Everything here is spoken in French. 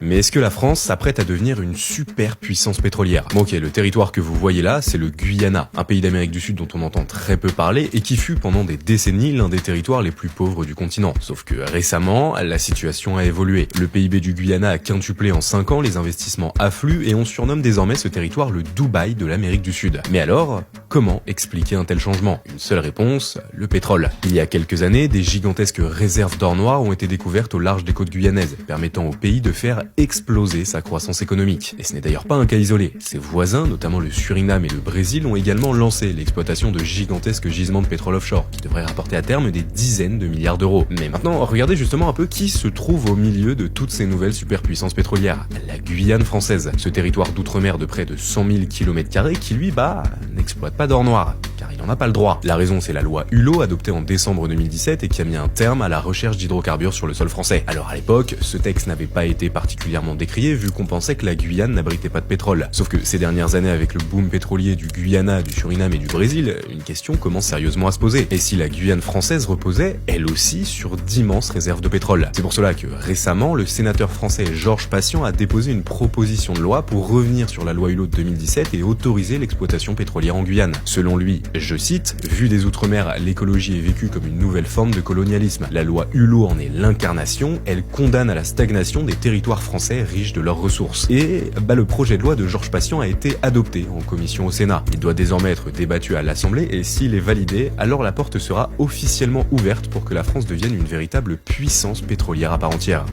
Mais est-ce que la France s'apprête à devenir une super puissance pétrolière? Bon ok, le territoire que vous voyez là, c'est le Guyana, un pays d'Amérique du Sud dont on entend très peu parler et qui fut pendant des décennies l'un des territoires les plus pauvres du continent. Sauf que récemment, la situation a évolué. Le PIB du Guyana a quintuplé en 5 ans, les investissements affluent et on surnomme désormais ce territoire le Dubaï de l'Amérique du Sud. Mais alors, comment expliquer un tel changement? Une seule réponse, le pétrole. Il y a quelques années, des gigantesques réserves d'or noir ont été découvertes au large des côtes guyanaises, permettant au pays de faire exploser sa croissance économique. Et ce n'est d'ailleurs pas un cas isolé. Ses voisins, notamment le Suriname et le Brésil, ont également lancé l'exploitation de gigantesques gisements de pétrole offshore, qui devraient rapporter à terme des dizaines de milliards d'euros. Mais maintenant, regardez justement un peu qui se trouve au milieu de toutes ces nouvelles superpuissances pétrolières. La Guyane française, ce territoire d'outre-mer de près de 100 000 km² qui lui, n'exploite pas d'or noir, car il n'en a pas le droit. La raison, c'est la loi Hulot, adoptée en décembre 2017 et qui a mis un terme à la recherche d'hydrocarbures sur le sol français. Alors à l'époque, ce texte n'avait pas été particulièrement décrié vu qu'on pensait que la Guyane n'abritait pas de pétrole. Sauf que ces dernières années, avec le boom pétrolier du Guyana, du Suriname et du Brésil, une question commence sérieusement à se poser. Et si la Guyane française reposait, elle aussi, sur d'immenses réserves de pétrole? C'est pour cela que récemment, le sénateur français Georges Patient a déposé une proposition de loi pour revenir sur la loi Hulot de 2017 et autoriser l'exploitation pétrolière en Guyane. Selon lui, je cite, « Vu des Outre-mer, l'écologie est vécue comme une nouvelle forme de colonialisme. La loi Hulot en est l'incarnation, elle condamne à la stagnation des territoires français riches de leurs ressources. » Et le projet de loi de Georges Patient a été adopté en commission au Sénat. Il doit désormais être débattu à l'Assemblée et s'il est validé, alors la porte sera officiellement ouverte pour que la France devienne une véritable puissance pétrolière à part entière.